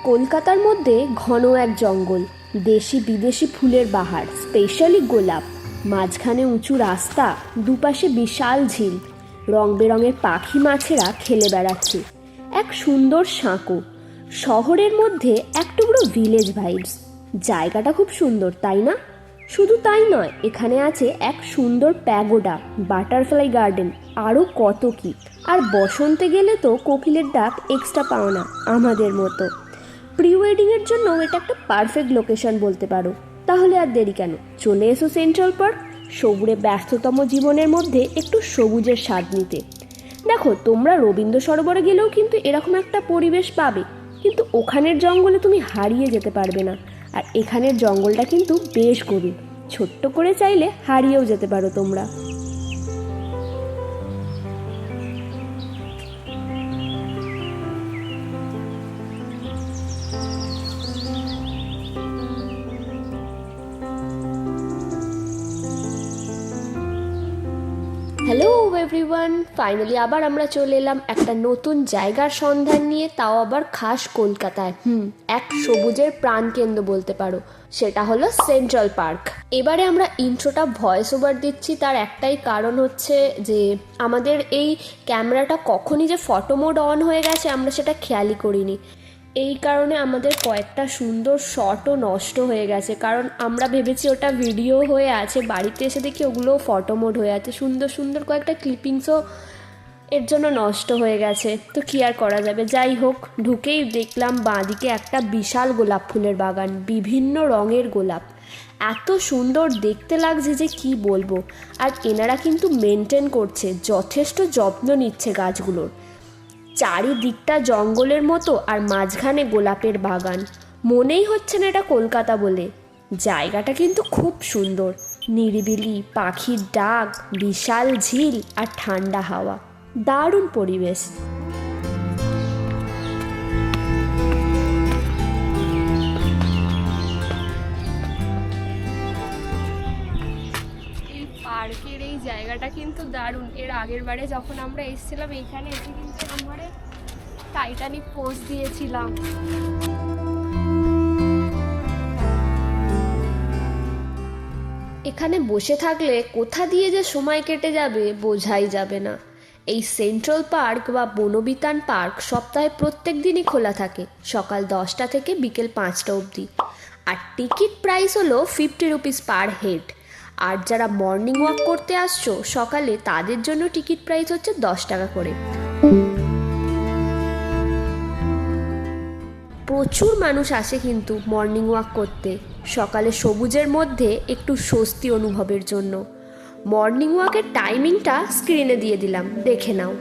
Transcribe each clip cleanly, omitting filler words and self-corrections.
কলকাতার মধ্যে ঘন এক জঙ্গল, দেশি বিদেশি ফুলের বাহার, স্পেশালি গোলাপ, মাঝখানে উঁচু রাস্তা, দুপাশে বিশাল ঝিল, রং বেরঙের পাখি মাছেরা খেলে বেড়াচ্ছে। এক সুন্দর সাঁকো, শহরের মধ্যে এক টুকরো ভিলেজ ভাইবস। জায়গাটা খুব সুন্দর, তাই না? শুধু তাই নয়, এখানে আছে এক সুন্দর প্যাগোডা, বাটারফ্লাই গার্ডেন, আরও কত কি। আর বসন্তে গেলে তো কোকিলের ডাক এক্সট্রা পাওনা আমাদের মতো। প্রি ওয়েডিংয়ের জন্য এটা একটা পারফেক্ট লোকেশন বলতে পারো। তাহলে আর দেরি কেন, চলে এসো সেন্ট্রাল পার্ক, শহুরে ব্যস্ততম জীবনের মধ্যে একটু সবুজের স্বাদ নিতে। দেখো, তোমরা রবীন্দ্র সরোবরে গেলেও কিন্তু এরকম একটা পরিবেশ পাবে, কিন্তু ওখানের জঙ্গলে তুমি হারিয়ে যেতে পারবে না। আর এখানের জঙ্গলটা কিন্তু বেশ গভীর, ছোট্ট করে চাইলে হারিয়েও যেতে পারো তোমরা। হ্যালো এভরিওয়ান, ফাইনালি আবার আমরা চলে এলাম একটা নতুন জায়গার সন্ধান নিয়ে, তাও আবার খাস কলকাতায়। এক সবুজের প্রাণকেন্দ্র বলতে পারো, সেটা হলো সেন্ট্রাল পার্ক। এবারে আমরা ইন্ট্রোটা ভয়েস ওভার দিচ্ছি, তার একটাই কারণ হচ্ছে যে আমাদের এই ক্যামেরাটা কখনই যে ফটো মোড অন হয়ে গেছে আমরা সেটা খেয়ালই করিনি। এই কারণে আমাদের কয়েকটা সুন্দর শটও নষ্ট হয়ে গেছে, কারণ আমরা ভেবেছি ওটা ভিডিও হয়ে আছে, বাড়িতে এসে দেখি ওগুলোও ফটো মোড হয়ে আছে। সুন্দর সুন্দর কয়েকটা ক্লিপিংসও এর জন্য নষ্ট হয়ে গেছে, তো কী আর করা যাবে। যাই হোক, ঢুকেই দেখলাম বাঁদিকে একটা বিশাল গোলাপ ফুলের বাগান, বিভিন্ন রঙের গোলাপ, এত সুন্দর দেখতে লাগছে যে কি বলবো। আর এনারা কিন্তু মেনটেন করছে, যথেষ্ট যত্ন নিচ্ছে গাছগুলোর। চারিদিকটা জঙ্গলের মতো আর মাঝখানে গোলাপের বাগান, মনেই হচ্ছে না এটা কলকাতা বলে। জায়গাটা কিন্তু খুব সুন্দর, নিরিবিলি, পাখির ডাক, বিশাল ঝিল আর ঠান্ডা হাওয়া, দারুণ পরিবেশ। পার্কের এই জায়গাটা কিন্তু দারুণ। এর আগের বারে যখন আমরা এসেছিলাম এইখানে এসে কিন্তু আমরা টাইটানিক পোজ দিয়েছিলাম। এখানে বসে থাকলে কোথা দিয়ে যে সময় কেটে যাবে বোঝাই যাবে না। এই সেন্ট্রাল পার্ক বা বনবিতান পার্ক সপ্তাহে প্রত্যেক দিনই খোলা থাকে, সকাল 10টা থেকে বিকেল 5টা অবধি। আর টিকিট প্রাইস হলো 50 রুপিস পার হেড। আর যারা মর্নিং ওয়াক করতে আসছো সকালে, তাদের জন্য টিকিট প্রাইস হচ্ছে 10 টাকা করে। প্রচুর মানুষ আসে কিন্তু মর্নিং ওয়াক করতে, সকালে সবুজের মধ্যে একটু স্বস্তি অনুভবের জন্য। মর্নিং ওয়াকের টাইমিংটা স্ক্রিনে দিয়ে দিলাম, দেখে নাও।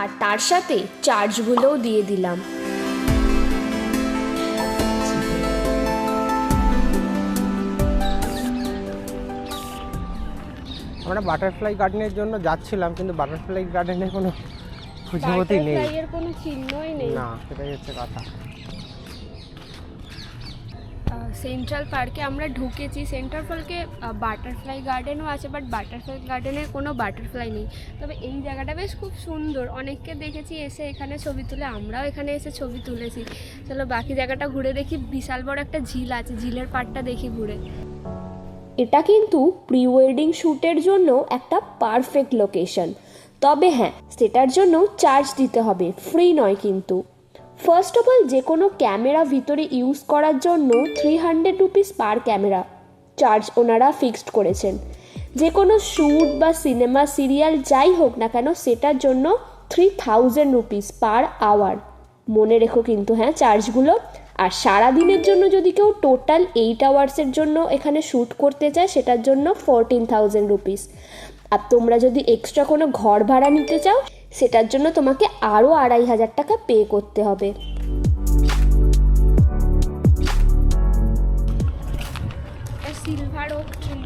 আর তার সাথে চার্জগুলোও দিয়ে দিলাম। আমরা বাটারফ্লাই গার্ডেনের জন্য যাচ্ছিলাম, কিন্তু বাটারফ্লাই গার্ডেনের কোনো খুঁজেমতি নেই, এর কোনো চিহ্নই নেই। না, সেটাই হচ্ছে কথা। সেন্ট্রাল পার্কে আমরা ঢুকেছি। সেন্ট্রাল পার্কে বাটারফ্লাই গার্ডেনও আছে, বাট বাটারফ্লাই গার্ডেনের কোনো বাটারফ্লাই নেই। তবে এই জায়গাটা বেশ খুব সুন্দর, অনেককে দেখেছি এসে এখানে ছবি তুলে, আমরাও এখানে এসে ছবি তুলেছি। চলো বাকি জায়গাটা ঘুরে দেখি। বিশাল বড় একটা ঝিল আছে, ঝিলের পাড়টা দেখি ঘুরে। এটা কিন্তু প্রি ওয়েডিং শ্যুটের জন্য একটা পারফেক্ট লোকেশন। তবে হ্যাঁ, সেটার জন্য চার্জ দিতে হবে, ফ্রি নয় কিন্তু। ফার্স্ট অফ অল, যে কোনো ক্যামেরা ভিতরে ইউজ করার জন্য 300 রুপিস পার ক্যামেরা চার্জ ওনারা ফিক্সড করেছেন। যে কোনো শ্যুট বা সিনেমা সিরিয়াল যাই হোক না কেন, সেটার জন্য 3000 রুপিস পার আওয়ার। মনে রেখো কিন্তু হ্যাঁ চার্জগুলো। আর সারাদিনের জন্য যদি কেউ টোটাল 8 আওয়ার্সের জন্য এখানে শ্যুট করতে চায়, সেটার জন্য 14,000 রুপিস। আর তোমরা যদি এক্সট্রা কোনো ঘর ভাড়া নিতে চাও, সেটার জন্য তোমাকে আরও 2500 টাকা পে করতে হবে। সিলভার ওক ট্রি,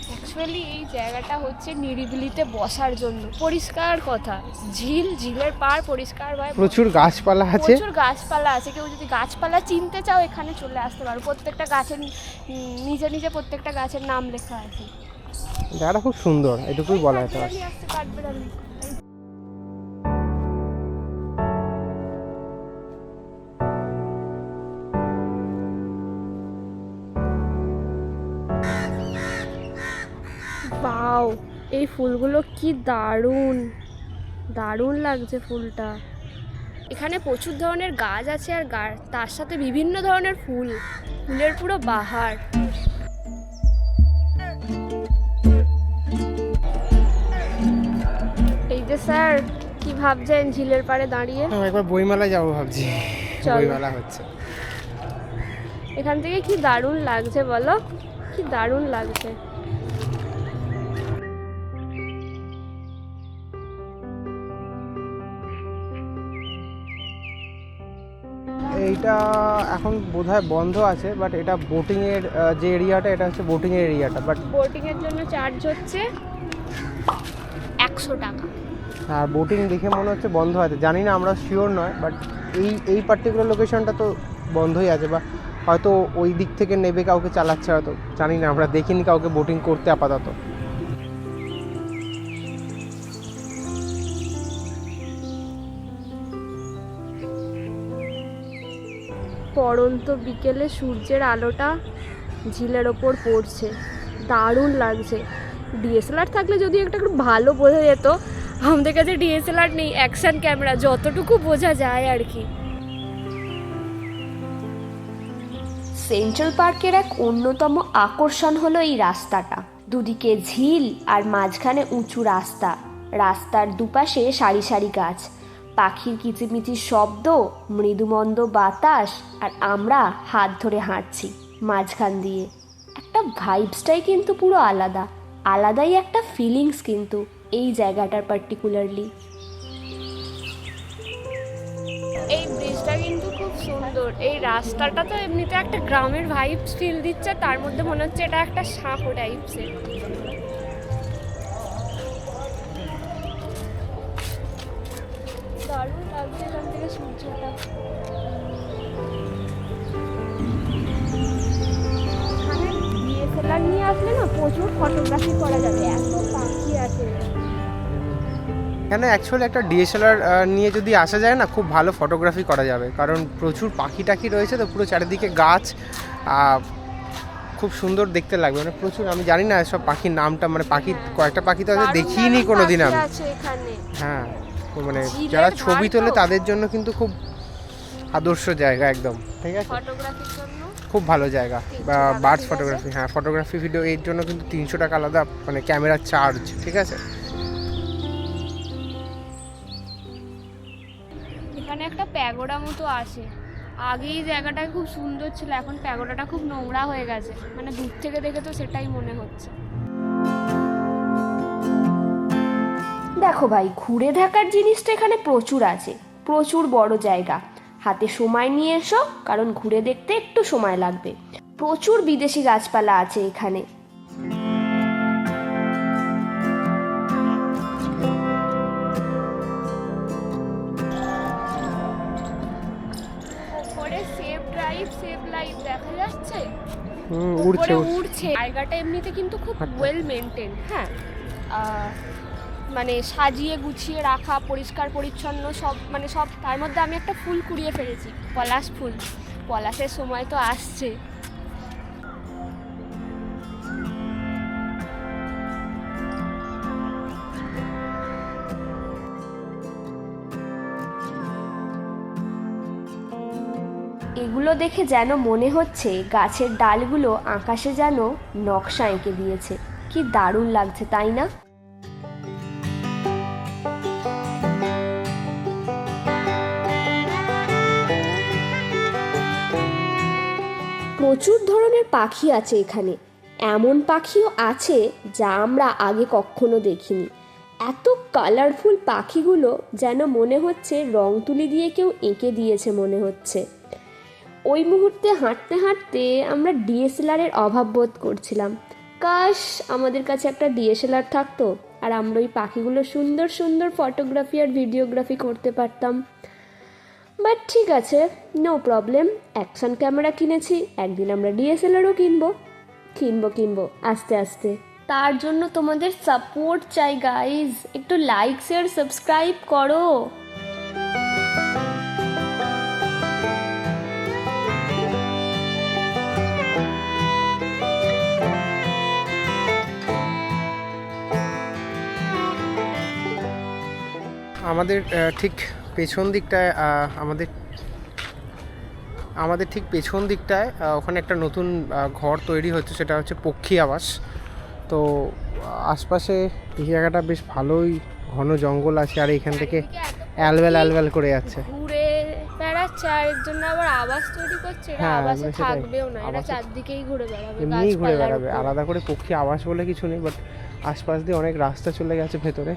অ্যাকচুয়ালি এই জায়গাটা হচ্ছে নিরিবিলিতে বসার জন্য, পরিষ্কার কথা, ঝিলের পাড় পরিষ্কার ভাই, প্রচুর গাছপালা আছে, প্রচুর গাছপালা আছে। কেউ যদি গাছপালা চিনতে চাও এখানে চলে আসতে পারো। প্রত্যেকটা গাছের নিজে নিজে প্রত্যেকটা গাছের নাম লেখা আছে। জায়গাটা খুব সুন্দর, এটুকুই বলা যেতে পারে। বাও, এই ফুলগুলো কি দারুণ দারুণ লাগছে ফুলটা। এখানে প্রচুর ধরনের গাছ আছে আর তার সাথে বিভিন্ন ধরনের ফুলের পুরো বাহার। এই যে স্যার কি ভাবছেন ঝিলের পাড়ে দাঁড়িয়ে? একবার বইমেলা যাবো ভাবছি, চলো। বইমেলা হচ্ছে এখান থেকে কি দারুণ লাগছে বলো, কি দারুণ লাগছে। এইটা এখন বোধহয় বন্ধ আছে, বাট এটা বোটিংয়ের যে এরিয়াটা, এটা হচ্ছে বোটিংয়ের এরিয়াটা, বাট বোটিংয়ের জন্য চার্জ হচ্ছে 100 টাকা। আর বোটিং দেখে মনে হচ্ছে বন্ধ আছে, জানি না, আমরা শিওর নয়, বাট এই পার্টিকুলার লোকেশনটা তো বন্ধই আছে, বা হয়তো ওই দিক থেকে নেবে কাউকে চালাচ্ছে, হয়তো জানি না, আমরা দেখিনি কাউকে বোটিং করতে আপাতত। পড়ন্ত বিকেলে সূর্যের আলোটা ঝিলের ওপর পড়ছে, দারুণ লাগছে। ডিএসএলআর থাকলে যদি একটু ভালো বোঝা যেত, আমাদের কাছে ডিএসএলআর নেই, অ্যাকশন ক্যামেরা, যতটুকু বোঝা যায় আর কি। সেন্ট্রাল পার্কের এক অন্যতম আকর্ষণ হলো এই রাস্তাটা। দুদিকে ঝিল আর মাঝখানে উঁচু রাস্তা, রাস্তার দুপাশে সারি সারি গাছ, পাখির কিচিমিচির শব্দ, মৃদুমন্দ বাতাস, আর আমরা হাত ধরে হাঁটছি মাঝখান দিয়ে। একটা ভাইবসটাই কিন্তু পুরো আলাদা, আলাদাই একটা ফিলিংস কিন্তু এই জায়গাটার পার্টিকুলারলি। এই ব্রিজটা কিন্তু খুব সুন্দর। এই রাস্তাটা তো এমনিতে একটা গ্রামের ভাইবস ফিল দিচ্ছে, তার মধ্যে মনে হচ্ছে এটা একটা সাঁকো টাইপসের। দারুণ লাগছে এখান থেকে সূর্যটা। এখানে ডিএসএলআর নিয়ে আসলে না প্রচুর ফটোগ্রাফি করা যাবে, এত পাখি আছে। এখানে অ্যাকচুয়ালি একটা ডিএসএলআর নিয়ে যদি আসা যায় না, খুব ভালো ফটোগ্রাফি করা যাবে, কারণ প্রচুর পাখি টাখি রয়েছে তো, পুরো চারিদিকে গাছ, খুব সুন্দর দেখতে লাগবে, মানে প্রচুর। আমি জানি না সব পাখির নামটা, মানে পাখি কয়েকটা পাখি তো দেখিনি কোনোদিন আমি। হ্যাঁ, মানে যারা ছবি তোলে তাদের জন্য কিন্তু খুব আদর্শ জায়গা একদম, ঠিক আছে, ফটোগ্রাফির জন্য খুব ভালো জায়গা। বা বার্ডস ফটোগ্রাফি, হ্যাঁ, ফটোগ্রাফি ভিডিও এর জন্য কিন্তু 300 টাকা আলাদা, মানে ক্যামেরার চার্জ, ঠিক আছে। এখানে একটা প্যাগোডা মতো আছে, আগে এই জায়গাটা খুব সুন্দর ছিল, এখন প্যাগোডাটা খুব নোংরা হয়ে গেছে, মানে দূর থেকে দেখে তো সেটাই মনে হচ্ছে। দেখো ভাই, ঘুরে দেখার জিনিসটা এখানে প্রচুর আছে, প্রচুর বড় জায়গা, হাতে সময় নিয়ে এসো, কারণ ঘুরে দেখতে একটু সময় লাগবে। প্রচুর বিদেশি গাছপালা আছে এখানে। উপরে সেভ ড্রাইভ সেভ লাইফ দেখা যাচ্ছে, উড়ছে। জায়গাটা এমনিতে কিন্তু খুব ওয়েল মেনটেন, হ্যাঁ, মানে সাজিয়ে গুছিয়ে রাখা, পরিষ্কার পরিচ্ছন্ন সব, মানে সব। তার মধ্যে আমি একটা ফুল কুড়িয়ে ফেলেছি, পলাশ ফুল। পলাশের সময় তো আসছে। এগুলো দেখে যেন মনে হচ্ছে গাছের ডালগুলো আকাশে যেন নকশা এঁকে দিয়েছে। কি দারুণ লাগছে, তাই না? প্রচুর ধরনের পাখি আছে এখানে, এমন পাখিও আছে যা আমরা আগে কখনো দেখিনি। এত কালারফুল পাখিগুলো যেন মনে হচ্ছে রং তুলি দিয়ে কেউ এঁকে দিয়েছে মনে হচ্ছে। ওই মুহূর্তে হাঁটতে হাঁটতে আমরা ডিএসএলআরের অভাব বোধ করছিলাম, কাশ আমাদের কাছে একটা ডিএসএলআর থাকতো আর আমরা ওই পাখিগুলো সুন্দর সুন্দর ফটোগ্রাফি আর ভিডিওগ্রাফি করতে পারতাম। বাট ঠিক আছে, নো প্রবলেম, অ্যাকশন ক্যামেরা কিনেছি, একদিন আমরা ডিএসএলআরও কিনবো আস্তে আস্তে। তার জন্য তোমাদের সাপোর্ট চাই গাইজ, একটু লাইক শেয়ার সাবস্ক্রাইব করো। আমাদের ঠিক পেছন দিকটায় আমাদের ঠিক পেছন দিকটায় ওখানে একটা নতুন ঘর তৈরি হচ্ছে, সেটা হচ্ছে পক্ষী আবাস। তো আশপাশে এই জায়গাটা বেশ ভালোই ঘন জঙ্গল আছে, আর এখান থেকে অ্যালবেল করে যাচ্ছে, ঘুরে বেড়াচ্ছে, আর এর জন্য আবার আবাস তৈরি করছে। এরা হ্যাঁ, আবাসে মানে সেটাই। থাকবেও না, এরা চারদিকেই ঘুরে বেড়াবে, এমনিই ঘুরে গাছপালার বেড়াবে, উপর। আলাদা করে পক্ষী আবাস বলে কিছু নেই, বাট আশপাশ দিয়ে অনেক রাস্তা চলে গেছে ভেতরে।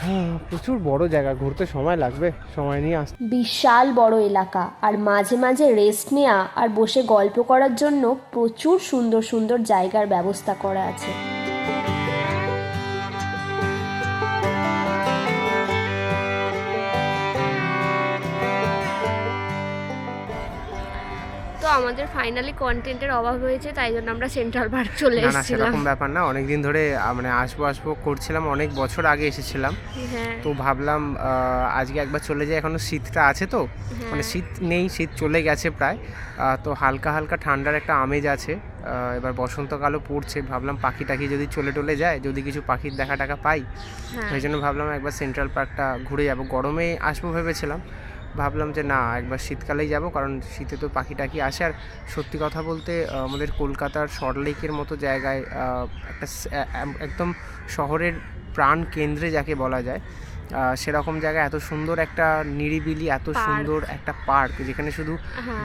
হ্যাঁ, প্রচুর বড় জায়গা, ঘুরতে সময় লাগবে, সময় নিয়ে আসতে। বিশাল বড় এলাকা, আর মাঝে মাঝে রেস্ট নেওয়া আর বসে গল্প করার জন্য প্রচুর সুন্দর সুন্দর জায়গার ব্যবস্থা করা আছে। তো আমাদের ফাইনালি কন্টেন্টের অভাব হয়েছে, তাই জন্য আমরা সেন্ট্রাল পার্ক চলে না এসেছিলাম। সেরকম ব্যাপার না, অনেকদিন ধরে মানে আসবো করছিলাম, অনেক বছর আগে এসেছিলাম। হ্যাঁ, তো ভাবলাম আজকে একবার চলে যাই, এখনো শীতটা আছে তো, মানে শীত নেই, শীত চলে গেছে প্রায়। তো হালকা হালকা ঠান্ডার একটা আমেজ আছে, এবার বসন্তকালও পড়ছে, ভাবলাম পাখি টাখি যদি চলে যায়, যদি কিছু পাখির দেখা টাকা পাই, সেই জন্য ভাবলাম একবার সেন্ট্রাল পার্কটা ঘুরে যাবো। গরমে আসবো ভেবেছিলাম, ভাবলাম যে না, একবার শীতকালেই যাব, কারণ শীতে তো পাখি টাখি আসে। আর সত্যি কথা বলতে আমাদের কলকাতার সল্টলেকের মতো জায়গায় একটা একদম শহরের প্রাণ কেন্দ্রে যাকে বলা যায়, সেরকম জায়গায় এত সুন্দর একটা নিরিবিলি, এত সুন্দর একটা পার্ক, যেখানে শুধু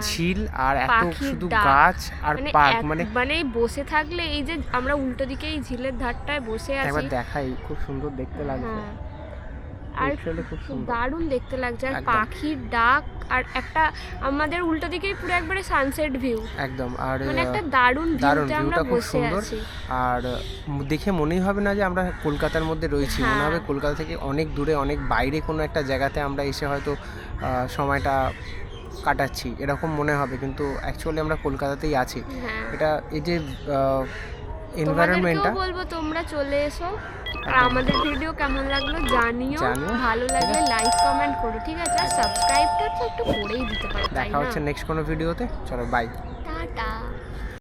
ঝিল আর এত শুধু গাছ আর পার্ক, মানে বসে থাকলে এই যে আমরা উল্টো দিকে এই ঝিলের ধারটায় বসে আছি, একবার দেখাই, খুব সুন্দর দেখতে লাগছে, আর খুব সুন্দর, দারুণ দেখতে লাগছে। আর একদম। পাখির ডাক, আর একটা আমাদের উল্টো দিকেই পুরো একবারে সানসেট ভিউ, একদম। আর মানে একটা দারুণ ভিউতে আমরা ভিউটা খুব বসে সুন্দর, আছি। আর দেখে মনেই হবে না যে আমরা কলকাতার মধ্যে রয়েছি, মনে হবে কলকাতা থেকে অনেক দূরে, অনেক বাইরে কোনো একটা জায়গাতে আমরা এসে হয়তো সময়টা কাটাচ্ছি, এরকম মনে হবে, কিন্তু অ্যাকচুয়ালি আমরা কলকাতাতেই আছি। এটা এই যে এনভায়রনমেন্টটা, তোমাদেরকেও বলবো তোমরা চলে এসো, আর আমাদের ভিডিও কেমন লাগলো জানিও, ভালো লাগলে লাইক কমেন্ট করো, ঠিক আছে? আর সাবস্ক্রাইবটা তো একটু করেই দিতে পারো, তাই দেখা না? হচ্ছে নেক্সট কোনো ভিডিওতে, চলো বাই, টাটা।